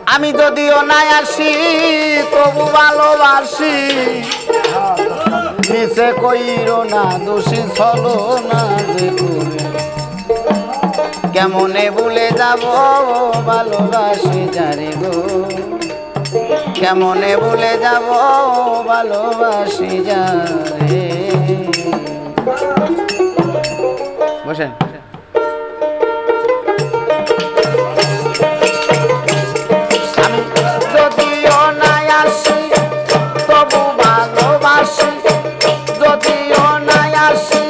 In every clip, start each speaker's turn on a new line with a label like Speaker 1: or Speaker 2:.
Speaker 1: আমি যদিও নাই আসি তবু ভালোবাসি মিছে কইরো না দোষী ছলো না যে করে কেমনে ভুলে যাব ভালোবাসি যারে গো কেমনে ভুলে যাব ভালোবাসি যারে বসেন আমি যদিও নাই আসি তবু ভালোবাসি যদিও নাই আসি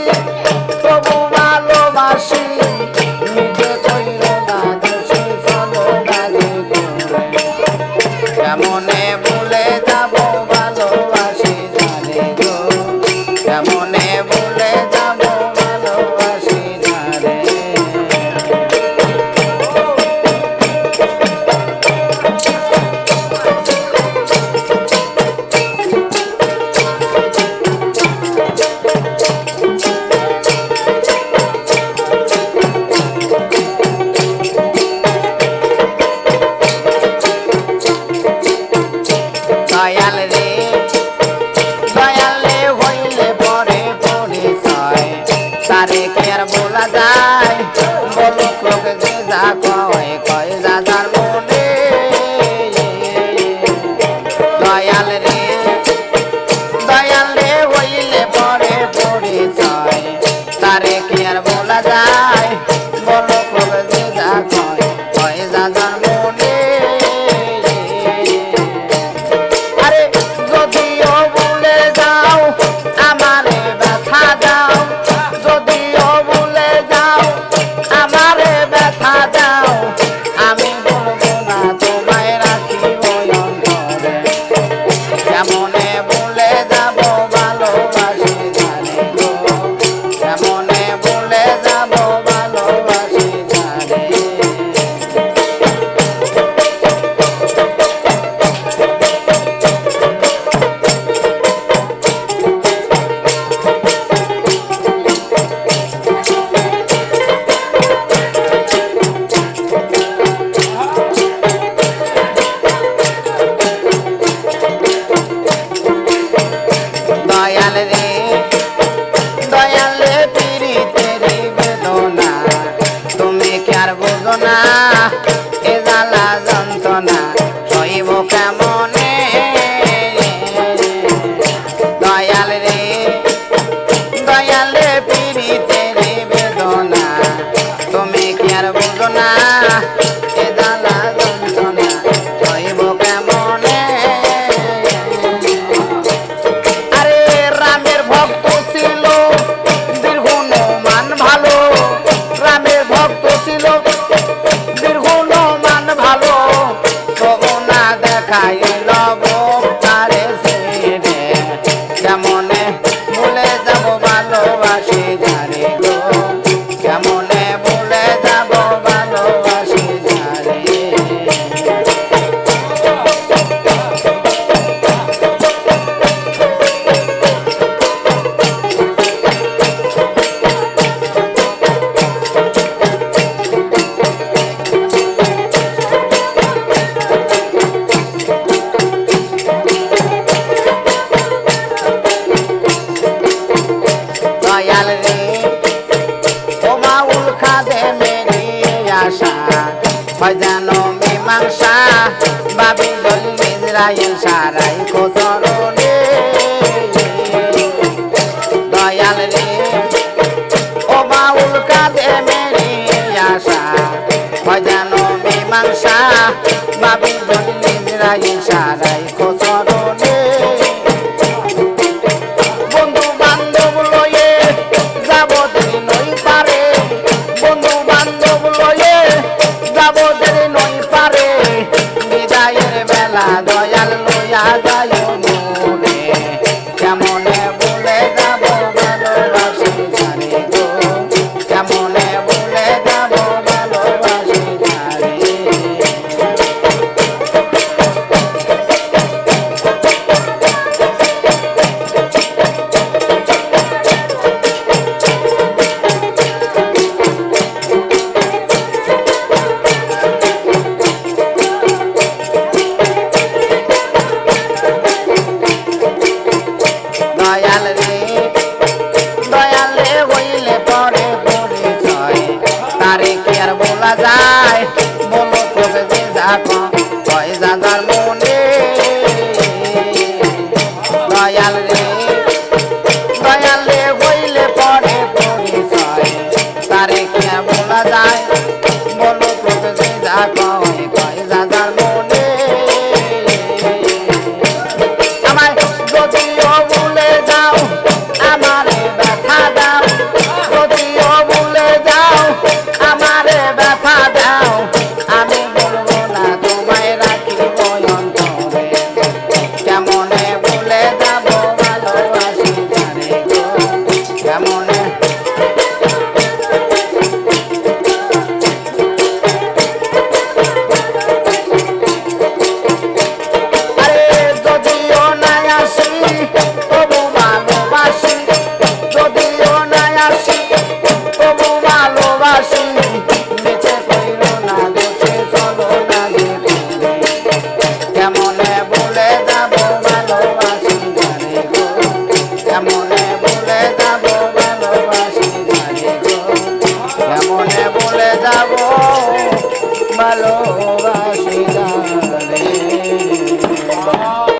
Speaker 1: তবু ভালোবাসি নিজে কইরো না দোষী ছলো না যে করে কেমনে ভুলে যাব ভালোবাসি যারে গো কেমনে ভুলে যাব ভালোবাসি যারে দয়াল রে দয়াল রে হইলে পরে পরিচয় তারে কি আর বলা যায় বলুক লোক যে যা কয় কয় যা যার মনে দয়াল রে হইলে পরে পরিচয় তারে কি আর বলা যায় বলুক লোক যে যা কয় কয় যা যার মনে যদিও ভুলে যাও আমারে ব্যথা দাও যদিও ভুলে যাও আমারে ব্যথা দাও আমি বলবো না তোমায় রাখিব অন্তরে কেমনে ভুলে যাব ভালোবাসি জানে গো কেমনে ভুলে যাব ভালোবাসি জানে দয়াল রে পীড়িতের বেদনা তুমি কি আর বুঝো না এ জ্বালা যন্ত্রণা সইব কেমনে দয়াল রে পীড়িতের বেদনা তুমি কি আর বুঝো না এ জ্বালা যন্ত্রণা সইব কেমনে আরে রামের ভক্ত ছিল দীর্ঘমান ভালো রামের ভক্ত ছিল দীর্ঘমান ভালো তবু না দেখাইল তারে ছেড়ে কেমনে ভুলে যাব ভালোবাসি যারে গো কেমনে ভুলে যাব ভালোবাসি যারে দয়াল রে ও মাউল খাদে মেরি আশা ভজানো মীমাংসা বাবি জল ইসরায়েল সারাই কোচরণে দয়াল রে ও মাউল খাদে মেরি আশা ভজানো মীমাংসা বাবি জল ইসরায়েল সারাই কোচরণে দয়াল লইয়া যায় মনে কেমনে ভুলে যাব ভালোবাসি জানে গো কেমনে ভুলে যাব ভালোবাসি জানে কয় দাদার মনে দয়াল রে হইলে পরে পরিচয় তারে কে বলা যায় বলো তোকে যে যা কয় দাদার মনে আমায় যদিও ভুলে যাও আমারে ব্যথা দাও যদিও ভুলে যাও আমারে ব্যথা দাও আমি বলবো না তোমায় রাখিব অন্তরে কেমনে ভুলে যাব ভালোবাসি তারে গো কেমনে আরে যদিও না আসি তবু ভালোবাসি যদিও না আসি তবু ভালোবাসি নিচে কইল না দোষে চলো না যেতে কেমনে ভুলে যাব ভালোবাসি তারে গো কেমনে ভুলে যাব ভালোবাসি তারে গো কেমনে ভুলে যাব ভালো